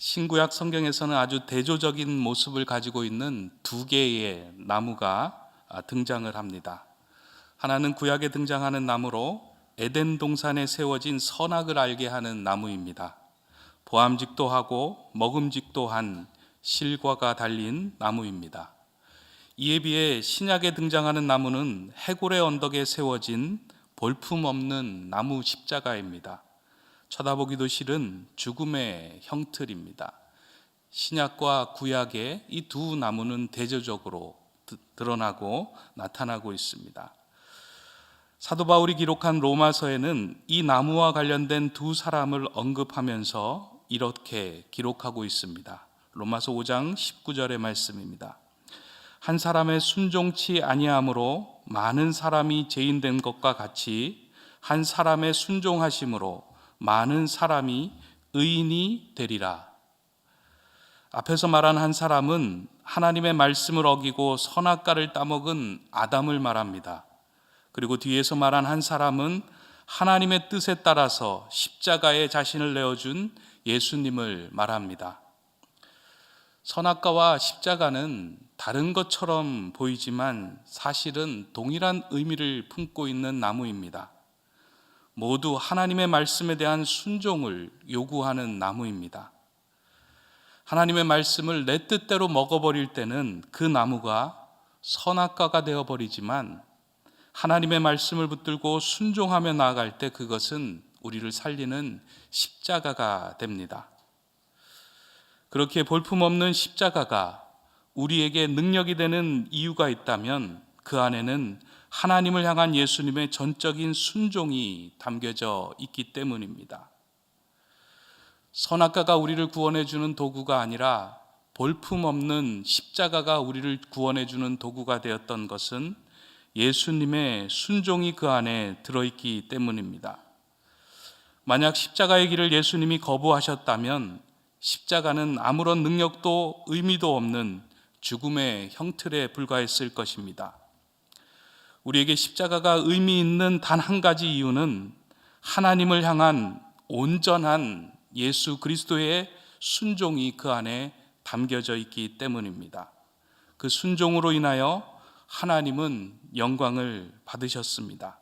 신구약 성경에서는 아주 대조적인 모습을 가지고 있는 두 개의 나무가 등장을 합니다. 하나는 구약에 등장하는 나무로 에덴 동산에 세워진 선악을 알게 하는 나무입니다. 보암직도 하고 먹음직도 한 실과가 달린 나무입니다. 이에 비해 신약에 등장하는 나무는 해골의 언덕에 세워진 볼품없는 나무 십자가입니다. 쳐다보기도 싫은 죽음의 형틀입니다. 신약과 구약의 이 두 나무는 대조적으로 드러나고 나타나고 있습니다. 사도 바울이 기록한 로마서에는 이 나무와 관련된 두 사람을 언급하면서 이렇게 기록하고 있습니다. 로마서 5장 19절의 말씀입니다. 한 사람의 순종치 아니함으로 많은 사람이 죄인된 것과 같이 한 사람의 순종하심으로 많은 사람이 의인이 되리라. 앞에서 말한 한 사람은 하나님의 말씀을 어기고 선악과를 따먹은 아담을 말합니다. 그리고 뒤에서 말한 한 사람은 하나님의 뜻에 따라서 십자가에 자신을 내어준 예수님을 말합니다. 선악과와 십자가는 다른 것처럼 보이지만 사실은 동일한 의미를 품고 있는 나무입니다. 모두 하나님의 말씀에 대한 순종을 요구하는 나무입니다. 하나님의 말씀을 내 뜻대로 먹어버릴 때는 그 나무가 선악과가 되어버리지만 하나님의 말씀을 붙들고 순종하며 나아갈 때 그것은 우리를 살리는 십자가가 됩니다. 그렇게 볼품없는 십자가가 우리에게 능력이 되는 이유가 있다면 그 안에는 하나님을 향한 예수님의 전적인 순종이 담겨져 있기 때문입니다. 선악과가 우리를 구원해 주는 도구가 아니라 볼품없는 십자가가 우리를 구원해 주는 도구가 되었던 것은 예수님의 순종이 그 안에 들어있기 때문입니다. 만약 십자가의 길을 예수님이 거부하셨다면 십자가는 아무런 능력도 의미도 없는 죽음의 형틀에 불과했을 것입니다. 우리에게 십자가가 의미 있는 단 한 가지 이유는 하나님을 향한 온전한 예수 그리스도의 순종이 그 안에 담겨져 있기 때문입니다. 그 순종으로 인하여 하나님은 영광을 받으셨습니다.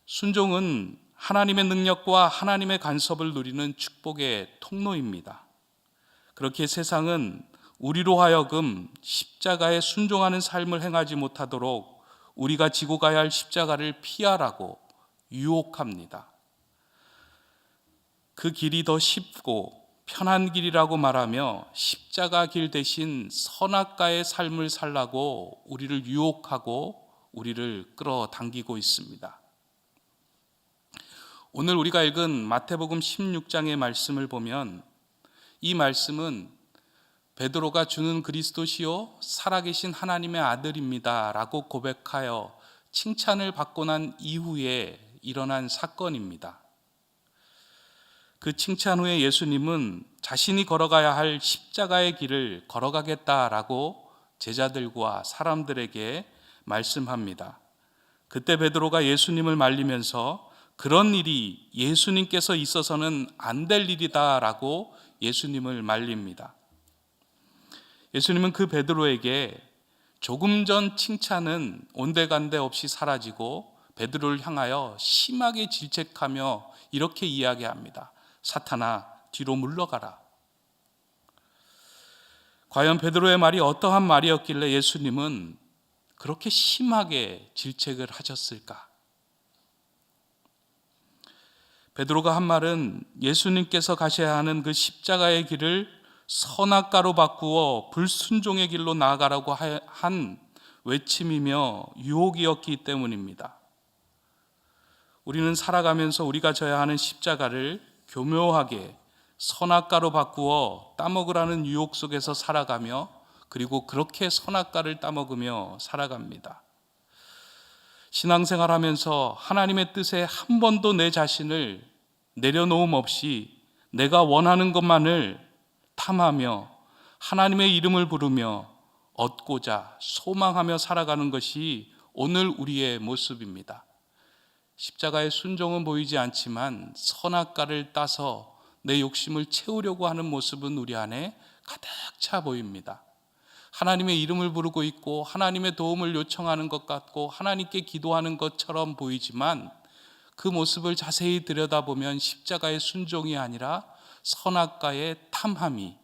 순종은 하나님의 능력과 하나님의 간섭을 누리는 축복의 통로입니다. 그렇게 세상은 우리로 하여금 십자가에 순종하는 삶을 행하지 못하도록 우리가 지고 가야 할 십자가를 피하라고 유혹합니다. 그 길이 더 쉽고 편한 길이라고 말하며 십자가 길 대신 선악과의 삶을 살라고 우리를 유혹하고 우리를 끌어당기고 있습니다. 오늘 우리가 읽은 마태복음 16장의 말씀을 보면 이 말씀은 베드로가 주는 그리스도시요 살아계신 하나님의 아들입니다 라고 고백하여 칭찬을 받고 난 이후에 일어난 사건입니다. 그 칭찬 후에 예수님은 자신이 걸어가야 할 십자가의 길을 걸어가겠다라고 제자들과 사람들에게 말씀합니다. 그때 베드로가 예수님을 말리면서 그런 일이 예수님께서 있어서는 안 될 일이다라고 예수님을 말립니다. 예수님은 그 베드로에게 조금 전 칭찬은 온데간데 없이 사라지고 베드로를 향하여 심하게 질책하며 이렇게 이야기합니다. 사탄아, 뒤로 물러가라. 과연 베드로의 말이 어떠한 말이었길래 예수님은 그렇게 심하게 질책을 하셨을까? 베드로가 한 말은 예수님께서 가셔야 하는 그 십자가의 길을 선악과로 바꾸어 불순종의 길로 나아가라고 한 외침이며 유혹이었기 때문입니다. 우리는 살아가면서 우리가 져야 하는 십자가를 교묘하게 선악과로 바꾸어 따먹으라는 유혹 속에서 살아가며 그리고 그렇게 선악과를 따먹으며 살아갑니다. 신앙생활하면서 하나님의 뜻에 한 번도 내 자신을 내려놓음 없이 내가 원하는 것만을 탐하며 하나님의 이름을 부르며 얻고자 소망하며 살아가는 것이 오늘 우리의 모습입니다. 십자가의 순종은 보이지 않지만 선악과를 따서 내 욕심을 채우려고 하는 모습은 우리 안에 가득 차 보입니다. 하나님의 이름을 부르고 있고 하나님의 도움을 요청하는 것 같고 하나님께 기도하는 것처럼 보이지만 그 모습을 자세히 들여다보면 십자가의 순종이 아니라 선악과의 탐함이,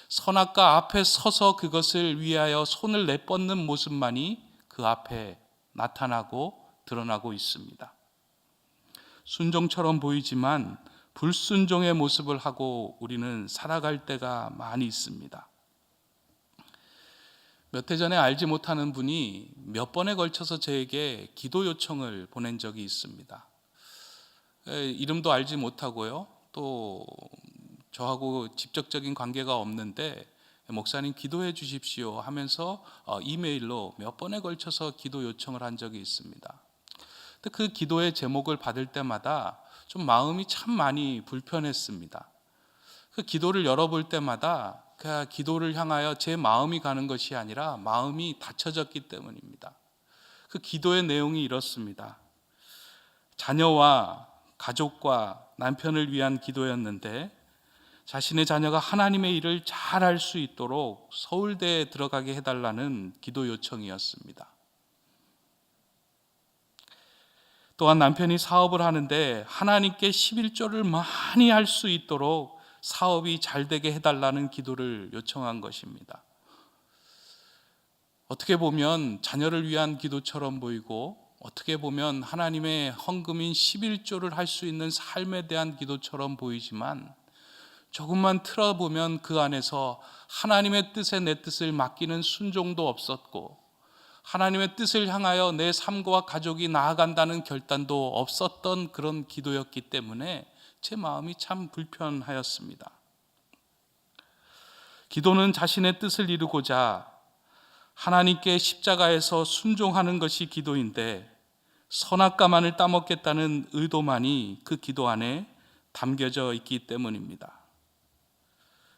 선악과 앞에 서서 그것을 위하여 손을 내뻗는 모습만이 그 앞에 나타나고 드러나고 있습니다. 순종처럼 보이지만 불순종의 모습을 하고 우리는 살아갈 때가 많이 있습니다. 몇 해 전에 알지 못하는 분이 몇 번에 걸쳐서 저에게 기도 요청을 보낸 적이 있습니다. 이름도 알지 못하고요, 또 저하고 직접적인 관계가 없는데 목사님 기도해 주십시오 하면서 이메일로 몇 번에 걸쳐서 기도 요청을 한 적이 있습니다. 근데 그 기도의 제목을 받을 때마다 좀 마음이 참 많이 불편했습니다. 그 기도를 열어볼 때마다 그 기도를 향하여 제 마음이 가는 것이 아니라 마음이 닫혀졌기 때문입니다. 그 기도의 내용이 이렇습니다. 자녀와 가족과 남편을 위한 기도였는데 자신의 자녀가 하나님의 일을 잘 할 수 있도록 서울대에 들어가게 해달라는 기도 요청이었습니다. 또한 남편이 사업을 하는데 하나님께 11조를 많이 할 수 있도록 사업이 잘 되게 해달라는 기도를 요청한 것입니다. 어떻게 보면 자녀를 위한 기도처럼 보이고 어떻게 보면 하나님의 헌금인 11조를 할 수 있는 삶에 대한 기도처럼 보이지만 조금만 틀어보면 그 안에서 하나님의 뜻에 내 뜻을 맡기는 순종도 없었고 하나님의 뜻을 향하여 내 삶과 가족이 나아간다는 결단도 없었던 그런 기도였기 때문에 제 마음이 참 불편하였습니다. 기도는 자신의 뜻을 이루고자 하나님께 십자가에서 순종하는 것이 기도인데 선악과만을 따먹겠다는 의도만이 그 기도 안에 담겨져 있기 때문입니다.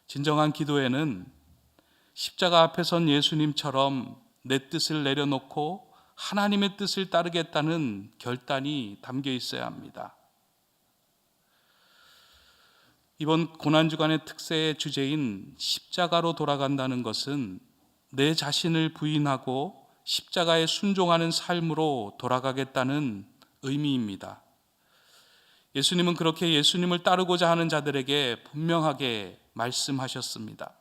진정한 기도에는 십자가 앞에 선 예수님처럼 내 뜻을 내려놓고 하나님의 뜻을 따르겠다는 결단이 담겨 있어야 합니다. 이번 고난주간의 특세의 주제인 십자가로 돌아간다는 것은 내 자신을 부인하고 십자가에 순종하는 삶으로 돌아가겠다는 의미입니다. 예수님은 그렇게 예수님을 따르고자 하는 자들에게 분명하게 말씀하셨습니다.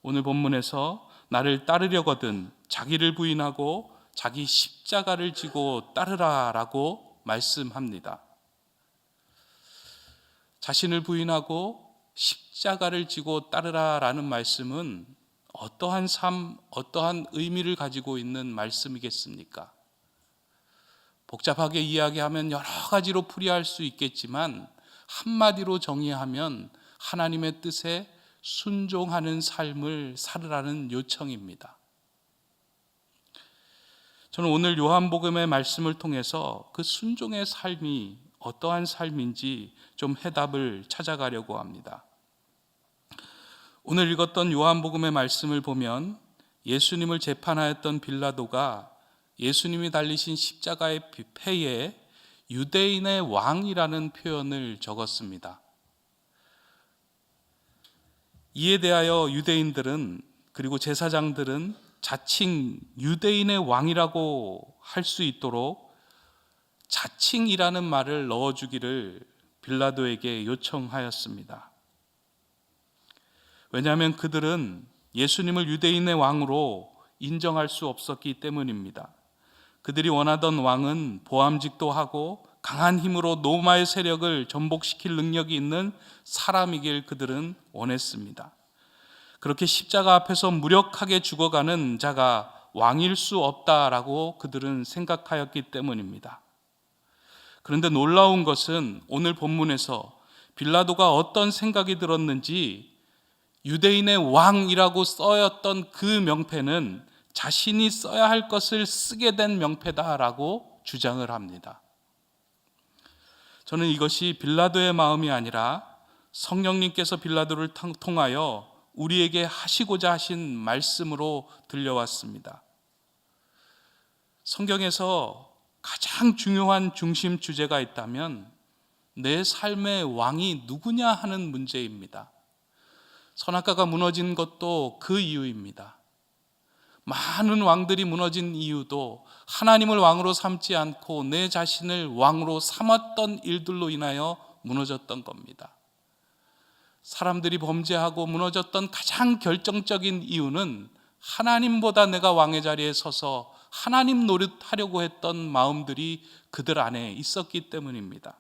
오늘 본문에서 나를 따르려거든 자기를 부인하고 자기 십자가를 지고 따르라 라고 말씀합니다. 자신을 부인하고 십자가를 지고 따르라 라는 말씀은 어떠한 삶, 어떠한 의미를 가지고 있는 말씀이겠습니까? 복잡하게 이야기하면 여러 가지로 풀이할 수 있겠지만 한마디로 정의하면 하나님의 뜻에 순종하는 삶을 살으라는 요청입니다. 저는 오늘 요한복음의 말씀을 통해서 그 순종의 삶이 어떠한 삶인지 좀 해답을 찾아가려고 합니다. 오늘 읽었던 요한복음의 말씀을 보면 예수님을 재판하였던 빌라도가 예수님이 달리신 십자가의 폐에 유대인의 왕이라는 표현을 적었습니다. 이에 대하여 유대인들은 그리고 제사장들은 자칭 유대인의 왕이라고 할 수 있도록 자칭이라는 말을 넣어주기를 빌라도에게 요청하였습니다. 왜냐하면 그들은 예수님을 유대인의 왕으로 인정할 수 없었기 때문입니다. 그들이 원하던 왕은 보암직도 하고 강한 힘으로 로마의 세력을 전복시킬 능력이 있는 사람이길 그들은 원했습니다. 그렇게 십자가 앞에서 무력하게 죽어가는 자가 왕일 수 없다라고 그들은 생각하였기 때문입니다. 그런데 놀라운 것은 오늘 본문에서 빌라도가 어떤 생각이 들었는지 유대인의 왕이라고 써였던 그 명패는 자신이 써야 할 것을 쓰게 된 명패다라고 주장을 합니다. 저는 이것이 빌라도의 마음이 아니라 성령님께서 빌라도를 통하여 우리에게 하시고자 하신 말씀으로 들려왔습니다. 성경에서 가장 중요한 중심 주제가 있다면 내 삶의 왕이 누구냐 하는 문제입니다. 선악과가 무너진 것도 그 이유입니다. 많은 왕들이 무너진 이유도 하나님을 왕으로 삼지 않고 내 자신을 왕으로 삼았던 일들로 인하여 무너졌던 겁니다. 사람들이 범죄하고 무너졌던 가장 결정적인 이유는 하나님보다 내가 왕의 자리에 서서 하나님 노릇하려고 했던 마음들이 그들 안에 있었기 때문입니다.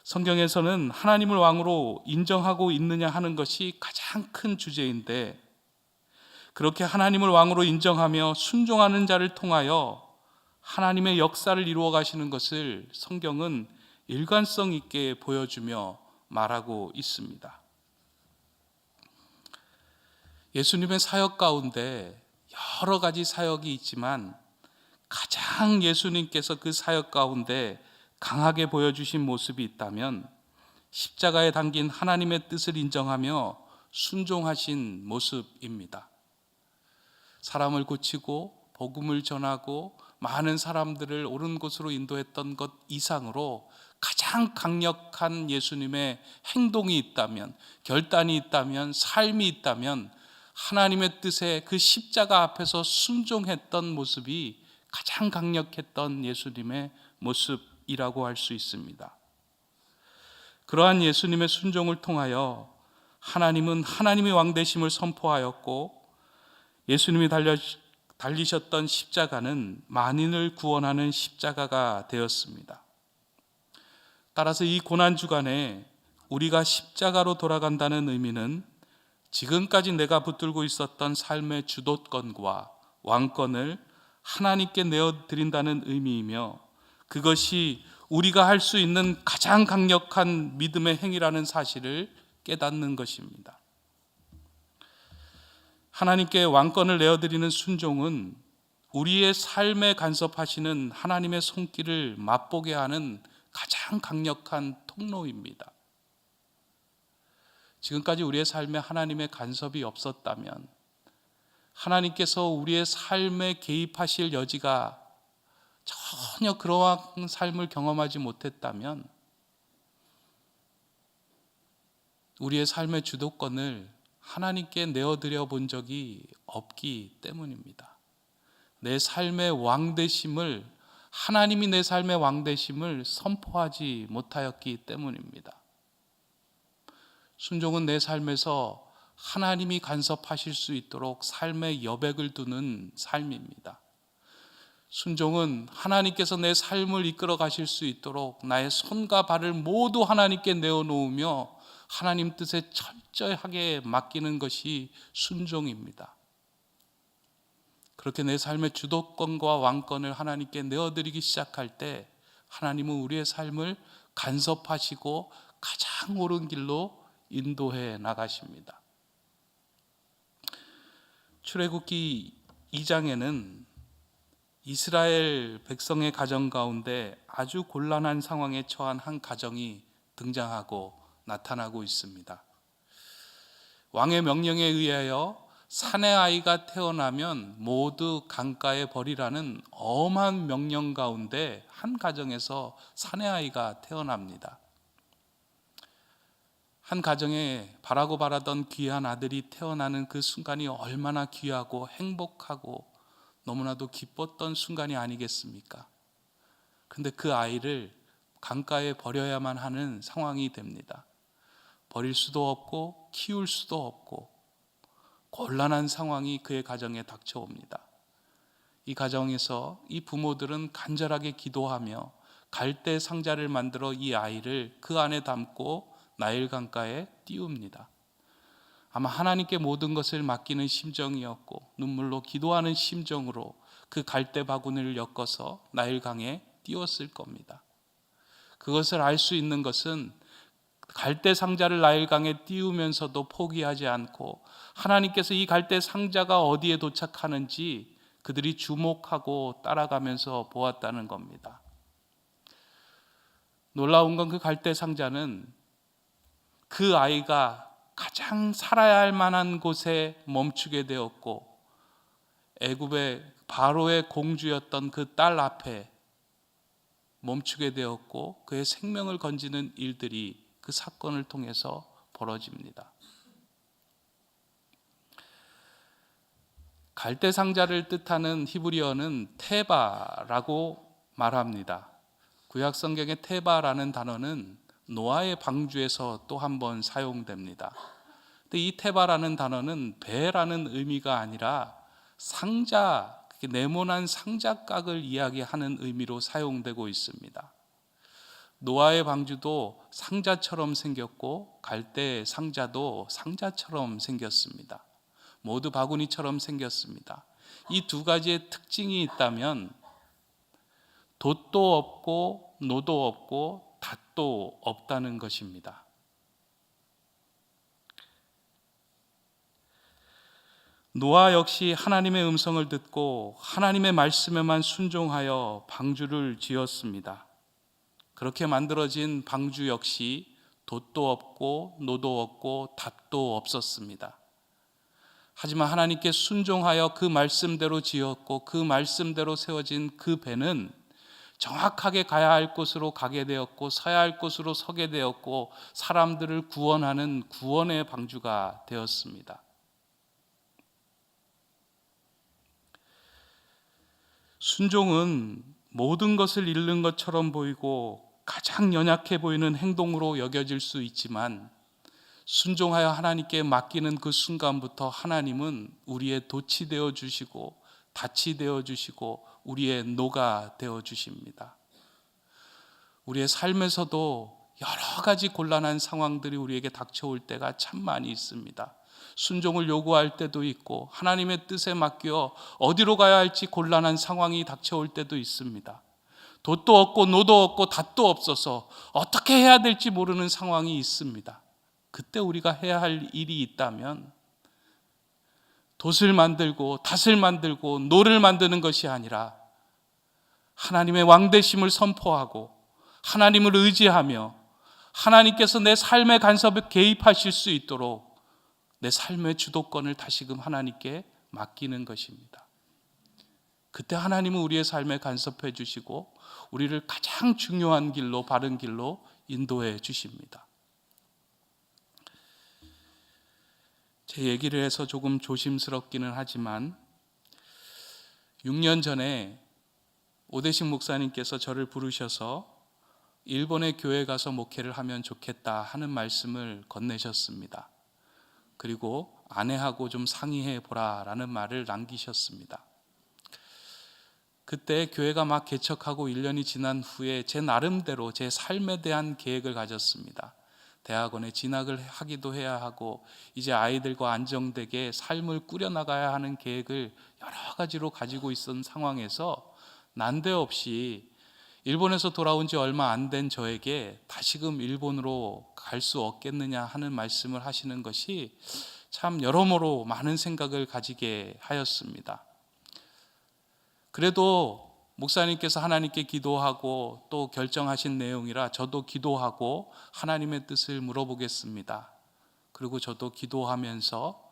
성경에서는 하나님을 왕으로 인정하고 있느냐 하는 것이 가장 큰 주제인데, 그렇게 하나님을 왕으로 인정하며 순종하는 자를 통하여 하나님의 역사를 이루어 가시는 것을 성경은 일관성 있게 보여주며 말하고 있습니다. 예수님의 사역 가운데 여러 가지 사역이 있지만 가장 예수님께서 그 사역 가운데 강하게 보여주신 모습이 있다면 십자가에 담긴 하나님의 뜻을 인정하며 순종하신 모습입니다. 사람을 고치고 복음을 전하고 많은 사람들을 옳은 곳으로 인도했던 것 이상으로 가장 강력한 예수님의 행동이 있다면, 결단이 있다면, 삶이 있다면 하나님의 뜻에 그 십자가 앞에서 순종했던 모습이 가장 강력했던 예수님의 모습이라고 할 수 있습니다. 그러한 예수님의 순종을 통하여 하나님은 하나님의 왕되심을 선포하였고, 예수님이 달리셨던 십자가는 만인을 구원하는 십자가가 되었습니다. 따라서 이 고난주간에 우리가 십자가로 돌아간다는 의미는 지금까지 내가 붙들고 있었던 삶의 주도권과 왕권을 하나님께 내어드린다는 의미이며, 그것이 우리가 할 수 있는 가장 강력한 믿음의 행위라는 사실을 깨닫는 것입니다. 하나님께 왕권을 내어드리는 순종은 우리의 삶에 간섭하시는 하나님의 손길을 맛보게 하는 가장 강력한 통로입니다. 지금까지 우리의 삶에 하나님의 간섭이 없었다면, 하나님께서 우리의 삶에 개입하실 여지가 전혀 그러한 삶을 경험하지 못했다면 우리의 삶의 주도권을 하나님께 내어드려 본 적이 없기 때문입니다. 내 삶의 왕되심을, 하나님이 내 삶의 왕되심을 선포하지 못하였기 때문입니다. 순종은 내 삶에서 하나님이 간섭하실 수 있도록 삶의 여백을 두는 삶입니다. 순종은 하나님께서 내 삶을 이끌어 가실 수 있도록 나의 손과 발을 모두 하나님께 내어놓으며 하나님 뜻에 철저하게 맡기는 것이 순종입니다. 그렇게 내 삶의 주도권과 왕권을 하나님께 내어드리기 시작할 때 하나님은 우리의 삶을 간섭하시고 가장 옳은 길로 인도해 나가십니다. 출애굽기 2장에는 이스라엘 백성의 가정 가운데 아주 곤란한 상황에 처한 한 가정이 등장하고 나타나고 있습니다. 왕의 명령에 의하여 사내 아이가 태어나면 모두 강가에 버리라는 엄한 명령 가운데 한 가정에서 사내 아이가 태어납니다. 한 가정에 바라고 바라던 귀한 아들이 태어나는 그 순간이 얼마나 귀하고 행복하고 너무나도 기뻤던 순간이 아니겠습니까? 그런데 그 아이를 강가에 버려야만 하는 상황이 됩니다. 버릴 수도 없고 키울 수도 없고 곤란한 상황이 그의 가정에 닥쳐옵니다. 이 가정에서 이 부모들은 간절하게 기도하며 갈대 상자를 만들어 이 아이를 그 안에 담고 나일 강가에 띄웁니다. 아마 하나님께 모든 것을 맡기는 심정이었고 눈물로 기도하는 심정으로 그 갈대 바구니를 엮어서 나일 강에 띄웠을 겁니다. 그것을 알 수 있는 것은 갈대 상자를 나일 강에 띄우면서도 포기하지 않고 하나님께서 이 갈대 상자가 어디에 도착하는지 그들이 주목하고 따라가면서 보았다는 겁니다. 놀라운 건 그 갈대 상자는 그 아이가 가장 살아야 할 만한 곳에 멈추게 되었고 애굽의 바로의 공주였던 그 딸 앞에 멈추게 되었고 그의 생명을 건지는 일들이 그 사건을 통해서 벌어집니다. 갈대 상자를 뜻하는 히브리어는 테바라고 말합니다. 구약 성경의 테바라는 단어는 노아의 방주에서 또 한 번 사용됩니다. 근데 이 테바라는 단어는 배라는 의미가 아니라 상자, 네모난 상자각을 이야기하는 의미로 사용되고 있습니다. 노아의 방주도 상자처럼 생겼고 갈대 상자도 상자처럼 생겼습니다. 모두 바구니처럼 생겼습니다. 이 두 가지의 특징이 있다면 돛도 없고 노도 없고 닷도 없다는 것입니다. 노아 역시 하나님의 음성을 듣고 하나님의 말씀에만 순종하여 방주를 지었습니다. 그렇게 만들어진 방주 역시 돛도 없고 노도 없고 닷도 없었습니다. 하지만 하나님께 순종하여 그 말씀대로 지었고 그 말씀대로 세워진 그 배는 정확하게 가야 할 곳으로 가게 되었고 서야 할 곳으로 서게 되었고 사람들을 구원하는 구원의 방주가 되었습니다. 순종은 모든 것을 잃는 것처럼 보이고 가장 연약해 보이는 행동으로 여겨질 수 있지만 순종하여 하나님께 맡기는 그 순간부터 하나님은 우리의 돛이 되어 주시고 닻이 되어 주시고 우리의 노가 되어 주십니다. 우리의 삶에서도 여러 가지 곤란한 상황들이 우리에게 닥쳐올 때가 참 많이 있습니다. 순종을 요구할 때도 있고 하나님의 뜻에 맡겨 어디로 가야 할지 곤란한 상황이 닥쳐올 때도 있습니다. 돛도 없고 노도 없고 닷도 없어서 어떻게 해야 될지 모르는 상황이 있습니다. 그때 우리가 해야 할 일이 있다면 돛을 만들고 닷을 만들고 노를 만드는 것이 아니라 하나님의 왕되심을 선포하고 하나님을 의지하며 하나님께서 내 삶의 간섭에 개입하실 수 있도록 내 삶의 주도권을 다시금 하나님께 맡기는 것입니다. 그때 하나님은 우리의 삶에 간섭해 주시고 우리를 가장 중요한 길로 바른 길로 인도해 주십니다. 제 얘기를 해서 조금 조심스럽기는 하지만 6년 전에 오대식 목사님께서 저를 부르셔서 일본의 교회 가서 목회를 하면 좋겠다 하는 말씀을 건네셨습니다. 그리고 아내하고 좀 상의해 보라라는 말을 남기셨습니다. 그때 교회가 막 개척하고 1년이 지난 후에 제 나름대로 제 삶에 대한 계획을 가졌습니다. 대학원에 진학을 하기도 해야 하고 이제 아이들과 안정되게 삶을 꾸려나가야 하는 계획을 여러 가지로 가지고 있었던 상황에서 난데없이 일본에서 돌아온 지 얼마 안 된 저에게 다시금 일본으로 갈 수 없겠느냐 하는 말씀을 하시는 것이 참 여러모로 많은 생각을 가지게 하였습니다. 그래도 목사님께서 하나님께 기도하고 또 결정하신 내용이라 저도 기도하고 하나님의 뜻을 물어보겠습니다. 그리고 저도 기도하면서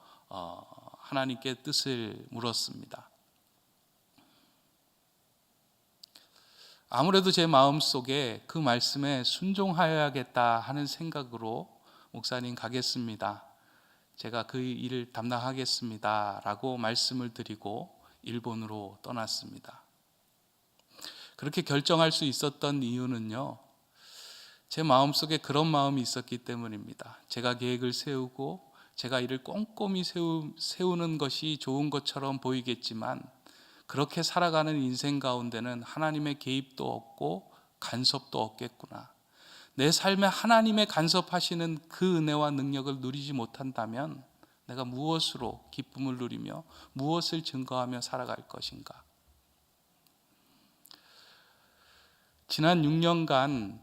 하나님께 뜻을 물었습니다. 아무래도 제 마음속에 그 말씀에 순종하여야겠다 하는 생각으로 목사님 가겠습니다. 제가 그 일을 담당하겠습니다 라고 말씀을 드리고 일본으로 떠났습니다. 그렇게 결정할 수 있었던 이유는요, 제 마음속에 그런 마음이 있었기 때문입니다. 제가 계획을 세우고 제가 이를 꼼꼼히 세우는 것이 좋은 것처럼 보이겠지만 그렇게 살아가는 인생 가운데는 하나님의 개입도 없고 간섭도 없겠구나. 내 삶에 하나님의 간섭하시는 그 은혜와 능력을 누리지 못한다면 내가 무엇으로 기쁨을 누리며 무엇을 증거하며 살아갈 것인가. 지난 6년간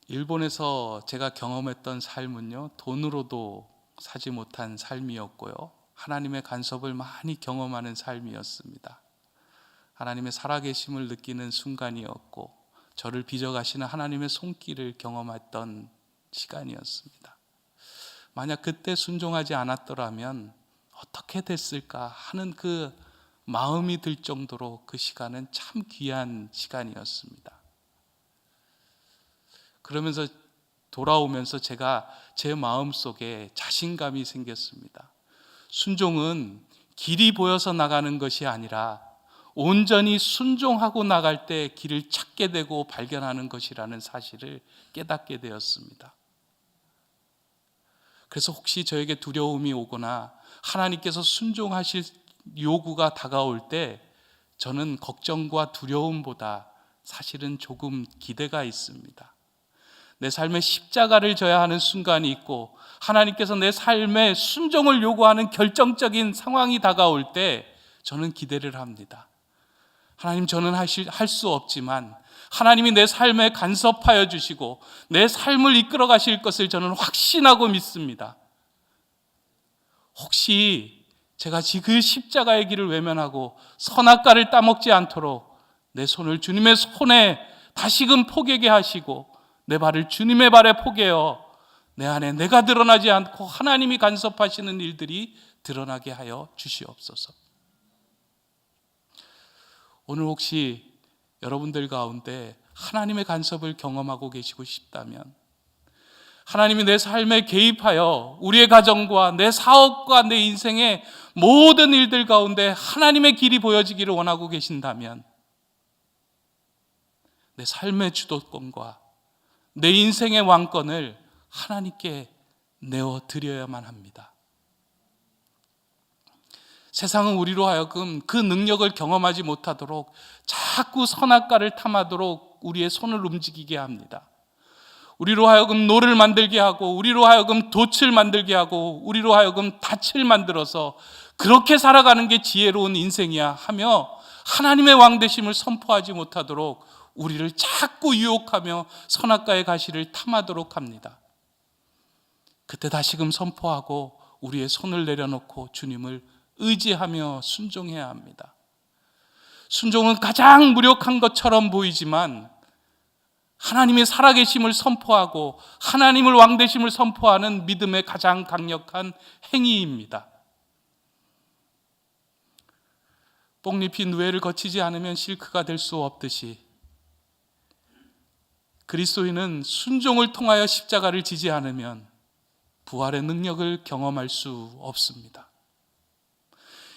일본에서 제가 경험했던 삶은요, 돈으로도 사지 못한 삶이었고요, 하나님의 간섭을 많이 경험하는 삶이었습니다. 하나님의 살아계심을 느끼는 순간이었고 저를 빚어가시는 하나님의 손길을 경험했던 시간이었습니다. 만약 그때 순종하지 않았더라면 어떻게 됐을까 하는 그 마음이 들 정도로 그 시간은 참 귀한 시간이었습니다. 그러면서 돌아오면서 제가 제 마음속에 자신감이 생겼습니다. 순종은 길이 보여서 나가는 것이 아니라 온전히 순종하고 나갈 때 길을 찾게 되고 발견하는 것이라는 사실을 깨닫게 되었습니다. 그래서 혹시 저에게 두려움이 오거나 하나님께서 순종하실 요구가 다가올 때 저는 걱정과 두려움보다 사실은 조금 기대가 있습니다. 내 삶에 십자가를 져야 하는 순간이 있고 하나님께서 내 삶에 순종을 요구하는 결정적인 상황이 다가올 때 저는 기대를 합니다. 하나님, 저는 할 수 없지만 하나님이 내 삶에 간섭하여 주시고 내 삶을 이끌어 가실 것을 저는 확신하고 믿습니다. 혹시 제가 그 십자가의 길을 외면하고 선악과를 따먹지 않도록 내 손을 주님의 손에 다시금 포개게 하시고 내 발을 주님의 발에 포개어 내 안에 내가 드러나지 않고 하나님이 간섭하시는 일들이 드러나게 하여 주시옵소서. 오늘 혹시 여러분들 가운데 하나님의 간섭을 경험하고 계시고 싶다면, 하나님이 내 삶에 개입하여 우리의 가정과 내 사업과 내 인생의 모든 일들 가운데 하나님의 길이 보여지기를 원하고 계신다면 내 삶의 주도권과 내 인생의 왕권을 하나님께 내어드려야만 합니다. 세상은 우리로 하여금 그 능력을 경험하지 못하도록 자꾸 선악과를 탐하도록 우리의 손을 움직이게 합니다. 우리로 하여금 노를 만들게 하고 우리로 하여금 돛을 만들게 하고 우리로 하여금 닻을 만들어서 그렇게 살아가는 게 지혜로운 인생이야 하며 하나님의 왕되심을 선포하지 못하도록 우리를 자꾸 유혹하며 선악과의 가시를 탐하도록 합니다. 그때 다시금 선포하고 우리의 손을 내려놓고 주님을 의지하며 순종해야 합니다. 순종은 가장 무력한 것처럼 보이지만 하나님의 살아계심을 선포하고 하나님을 왕되심을 선포하는 믿음의 가장 강력한 행위입니다. 뽕잎이 누에를 거치지 않으면 실크가 될 수 없듯이 그리스도인은 순종을 통하여 십자가를 지지 않으면 부활의 능력을 경험할 수 없습니다.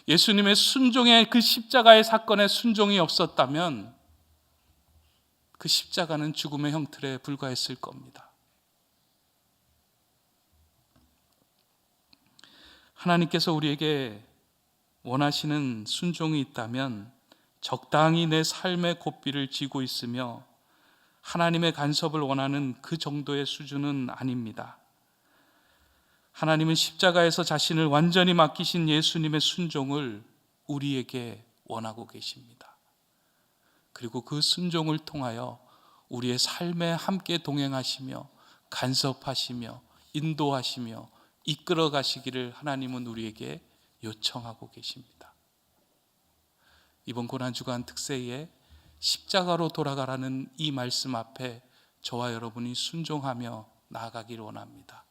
예수님의 순종의 그 십자가의 사건에 순종이 없었다면 그 십자가는 죽음의 형틀에 불과했을 겁니다. 하나님께서 우리에게 원하시는 순종이 있다면 적당히 내 삶의 고삐를 쥐고 있으며 하나님의 간섭을 원하는 그 정도의 수준은 아닙니다. 하나님은 십자가에서 자신을 완전히 맡기신 예수님의 순종을 우리에게 원하고 계십니다. 그리고 그 순종을 통하여 우리의 삶에 함께 동행하시며 간섭하시며 인도하시며 이끌어 가시기를 하나님은 우리에게 요청하고 계십니다. 이번 고난주간 특세에 십자가로 돌아가라는 이 말씀 앞에 저와 여러분이 순종하며 나아가기를 원합니다.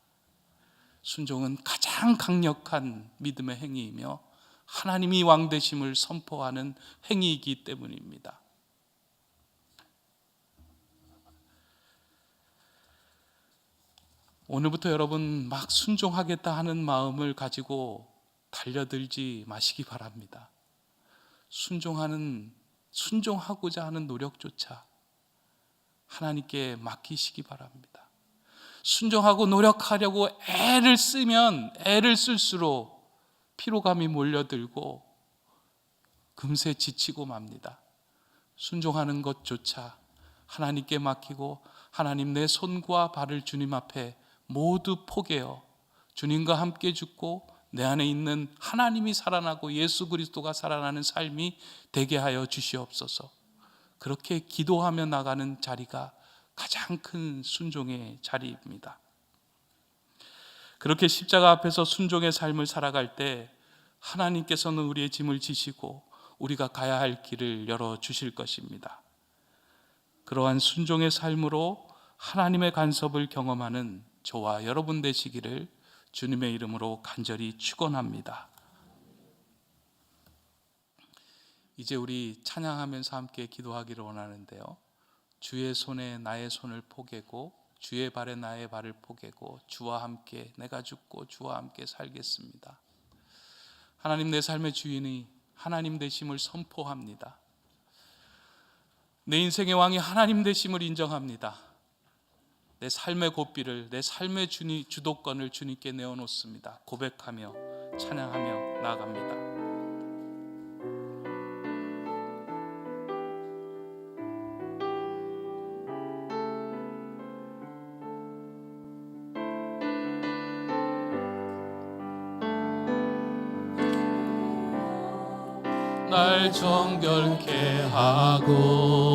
순종은 가장 강력한 믿음의 행위이며 하나님이 왕되심을 선포하는 행위이기 때문입니다. 오늘부터 여러분 막 순종하겠다 하는 마음을 가지고 달려들지 마시기 바랍니다. 순종하고자 하는 노력조차 하나님께 맡기시기 바랍니다. 순종하고 노력하려고 애를 쓰면 애를 쓸수록 피로감이 몰려들고 금세 지치고 맙니다. 순종하는 것조차 하나님께 맡기고 하나님, 내 손과 발을 주님 앞에 모두 포개어 주님과 함께 죽고 내 안에 있는 하나님이 살아나고 예수 그리스도가 살아나는 삶이 되게 하여 주시옵소서. 그렇게 기도하며 나가는 자리가 가장 큰 순종의 자리입니다. 그렇게 십자가 앞에서 순종의 삶을 살아갈 때 하나님께서는 우리의 짐을 지시고 우리가 가야 할 길을 열어주실 것입니다. 그러한 순종의 삶으로 하나님의 간섭을 경험하는 저와 여러분 되시기를 주님의 이름으로 간절히 축원합니다. 이제 우리 찬양하면서 함께 기도하기를 원하는데요, 주의 손에 나의 손을 포개고 주의 발에 나의 발을 포개고 주와 함께 내가 죽고 주와 함께 살겠습니다. 하나님, 내 삶의 주인이 하나님 되심을 선포합니다. 내 인생의 왕이 하나님 되심을 인정합니다. 내 삶의 고삐를, 내 삶의 주도권을 주님께 내어놓습니다. 고백하며 찬양하며 나아갑니다. 날 정결케 하고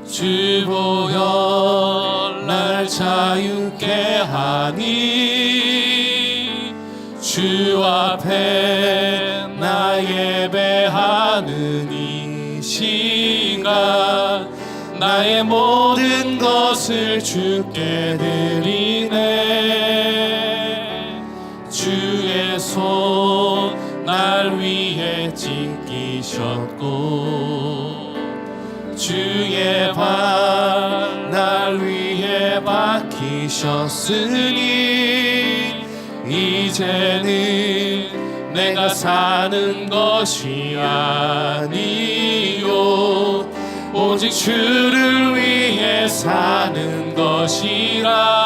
주 보여 날 자유케 하니 주 앞에 나 예배하는 이 시간 나의 모든 것을 주께 드리네. 주의 손 날 위해 찢기셨고 주의 발 날 위해 박히셨으니 이제는 내가 사는 것이 아니요 오직 주를 위해 사는 것이라.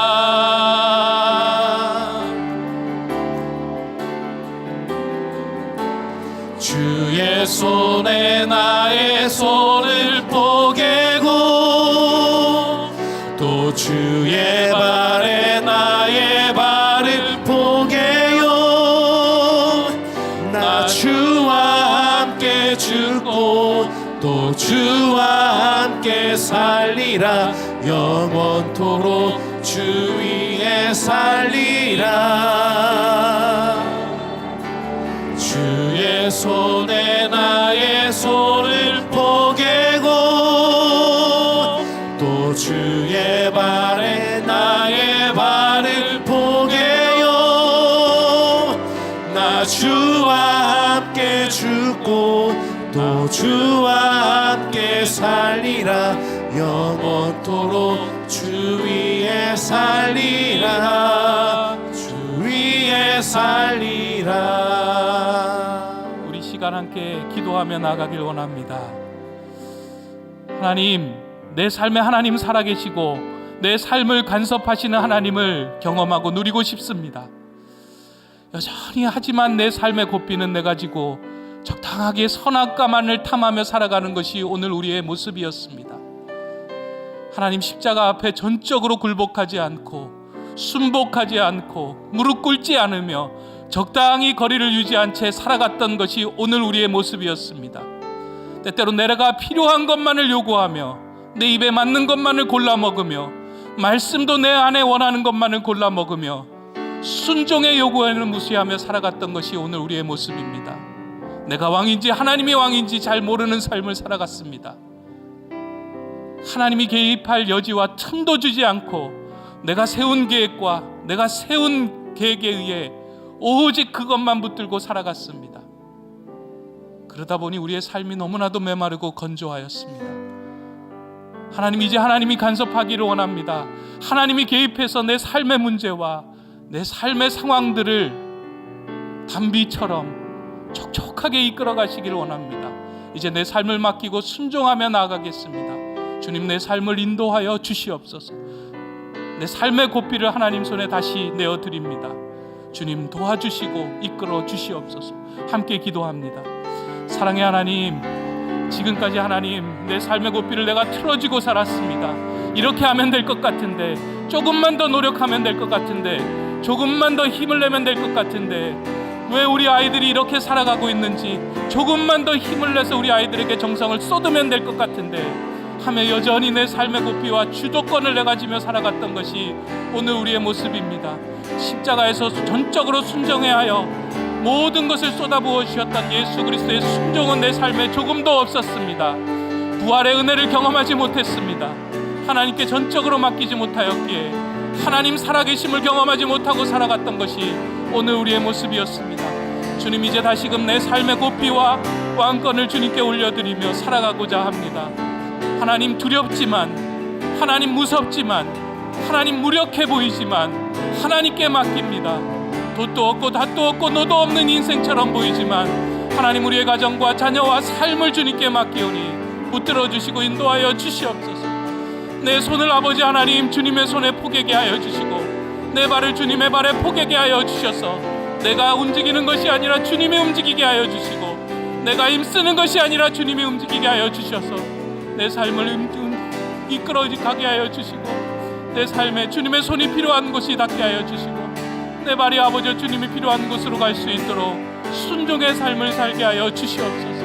주의 손에 나의 손을 포개고 또 주의 발에 나의 발을 포개요. 나 주와 함께 죽고 또 주와 함께 살리라. 영원토록 주 위에 살리라. 주의 손에 나의 손을 포개고 또 주의 발에 나의 발을 포개요. 나 주와 함께 죽고 또 주와 함께 살리라. 영원토록 주 위에 살리라. 주 위에 살리라. 우리 시간 함께 기도하며 나가길 원합니다. 하나님, 내 삶에 하나님 살아계시고 내 삶을 간섭하시는 하나님을 경험하고 누리고 싶습니다. 여전히 하지만 내 삶의 고삐는 내 가지고 적당하게 선악과만을 탐하며 살아가는 것이 오늘 우리의 모습이었습니다. 하나님, 십자가 앞에 전적으로 굴복하지 않고 순복하지 않고 무릎 꿇지 않으며 적당히 거리를 유지한 채 살아갔던 것이 오늘 우리의 모습이었습니다. 때때로 내가 필요한 것만을 요구하며 내 입에 맞는 것만을 골라 먹으며 말씀도 내 안에 원하는 것만을 골라 먹으며 순종의 요구에는 무시하며 살아갔던 것이 오늘 우리의 모습입니다. 내가 왕인지 하나님이 왕인지 잘 모르는 삶을 살아갔습니다. 하나님이 개입할 여지와 틈도 주지 않고 내가 세운 계획과 내가 세운 계획에 의해 오직 그것만 붙들고 살아갔습니다. 그러다 보니 우리의 삶이 너무나도 메마르고 건조하였습니다. 하나님, 이제 하나님이 간섭하기를 원합니다. 하나님이 개입해서 내 삶의 문제와 내 삶의 상황들을 단비처럼 촉촉하게 이끌어 가시기를 원합니다. 이제 내 삶을 맡기고 순종하며 나아가겠습니다. 주님, 내 삶을 인도하여 주시옵소서. 내 삶의 고삐를 하나님 손에 다시 내어드립니다. 주님, 도와주시고 이끌어 주시옵소서. 함께 기도합니다. 사랑의 하나님, 지금까지 하나님 내 삶의 고삐를 내가 틀어지고 살았습니다. 이렇게 하면 될 것 같은데, 조금만 더 노력하면 될 것 같은데, 조금만 더 힘을 내면 될 것 같은데, 왜 우리 아이들이 이렇게 살아가고 있는지 조금만 더 힘을 내서 우리 아이들에게 정성을 쏟으면 될 것 같은데 하며 여전히 내 삶의 고삐와 주도권을 내가지며 살아갔던 것이 오늘 우리의 모습입니다. 십자가에서 전적으로 순종해야 하여 모든 것을 쏟아부어 주셨던 예수 그리스도의 순종은 내 삶에 조금도 없었습니다. 부활의 은혜를 경험하지 못했습니다. 하나님께 전적으로 맡기지 못하였기에 하나님 살아계심을 경험하지 못하고 살아갔던 것이 오늘 우리의 모습이었습니다. 주님, 이제 다시금 내 삶의 고삐와 왕권을 주님께 올려드리며 살아가고자 합니다. 하나님, 두렵지만 하나님 무섭지만, 하나님 무력해 보이지만 하나님께 맡깁니다. 돛도 없고 닷도 없고 노도 없는 인생처럼 보이지만 하나님, 우리의 가정과 자녀와 삶을 주님께 맡기오니 붙들어 주시고 인도하여 주시옵소서. 내 손을 아버지 하나님 주님의 손에 포개게 하여 주시고, 내 발을 주님의 발에 포개게 하여 주셔서 내가 움직이는 것이 아니라 주님이 움직이게 하여 주시고, 내가 힘쓰는 것이 아니라 주님이 움직이게 하여 주셔서 내 삶을 이끌어 가게 하여 주시고, 내 삶에 주님의 손이 필요한 곳이 닿게 하여 주시고, 내 발이 아버지 주님이 필요한 곳으로 갈 수 있도록 순종의 삶을 살게 하여 주시옵소서.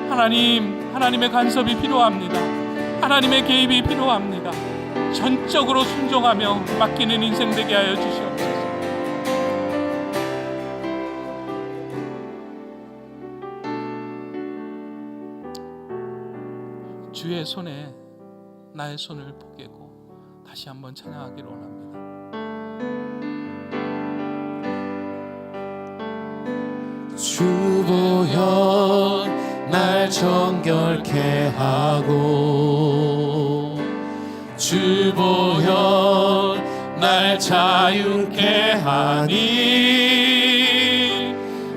하나님, 하나님의 간섭이 필요합니다. 하나님의 개입이 필요합니다. 전적으로 순종하며 맡기는 인생 되게 하여 주시옵소서. 주의 손에 나의 손을 포개고 다시 한번 찬양하기를 원합니다. 주보혈 날 정결케 하고, 주보혈 날 자유케 하니,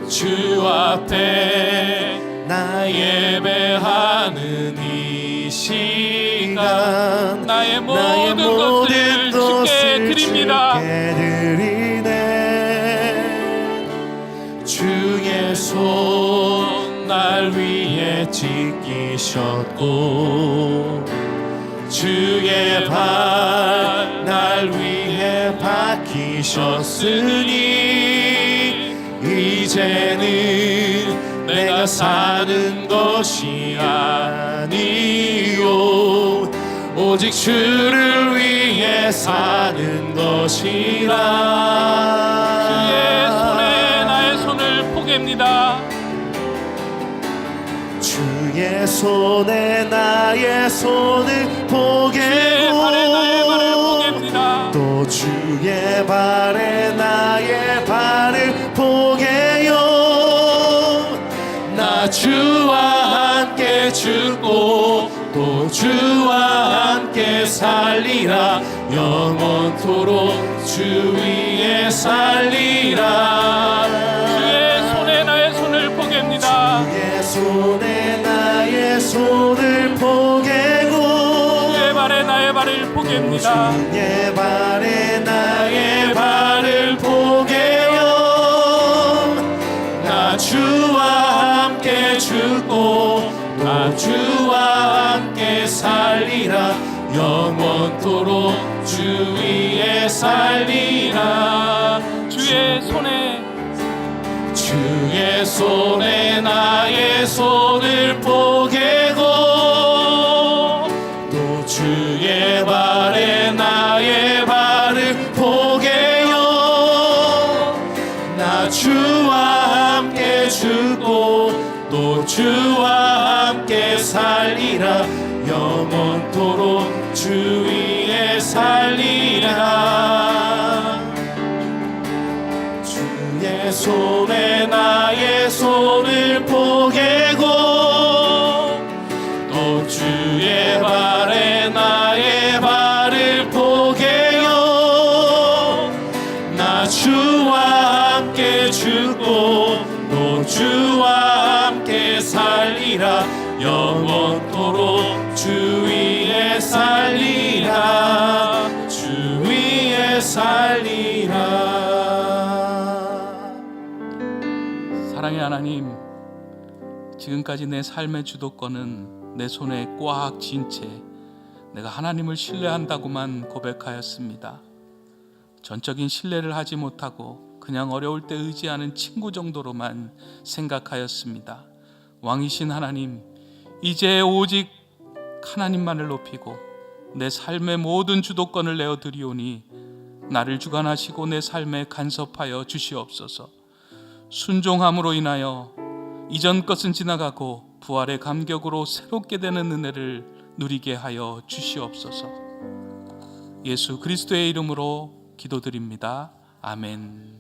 주 앞에 나 예배하는 이 시간 나의 모든 것을 주께 드립니다. 주의 손 날 위에 지키셨고, 주의 발 날 위에 박히셨으니, 이제는 내가 사는 것이 아니요 오직 주를 위해 사는 것이라. 주의 손에 나의 손을 포개입니다. 주의 손에 나의 손을 포개고, 나의 발을 포개입니다. 또 주의 발에 나의 발을 포개요. 나 주와 함께 죽고 또 주와 함께 살리라. 영원토록 주 위에 살리라. 주의 손에 나의 손을 포개입니다. 주의 손에 나의 손을 포개고, 주의 발에 나의 발을 포개입니다. 주의 발에 나의 발을 포개요. 나 주와 함께 죽고 나 주와 함께 살리라. 영원토록 주 위에 살리라. 주의 손에 나의 손을 포개고, 또 주의 발에 나의 발을 포개요. 나 주와 함께 죽고 또 주와 함께 살리라. 영원토록 주 위에 살리라. 주의 손에 나의 손을 포개고, 또 주의 발에 나의 발을 포개요. 나 주와 함께 죽고 또 주와 함께 살리라. 영원토록 주 위에 살리라. 주 위에 살리라. 사랑의 하나님, 지금까지 내 삶의 주도권은 내 손에 꽉 쥔 채 내가 하나님을 신뢰한다고만 고백하였습니다. 전적인 신뢰를 하지 못하고 그냥 어려울 때 의지하는 친구 정도로만 생각하였습니다. 왕이신 하나님, 이제 오직 하나님만을 높이고 내 삶의 모든 주도권을 내어드리오니 나를 주관하시고 내 삶에 간섭하여 주시옵소서. 순종함으로 인하여 이전 것은 지나가고 부활의 감격으로 새롭게 되는 은혜를 누리게 하여 주시옵소서. 예수 그리스도의 이름으로 기도드립니다. 아멘.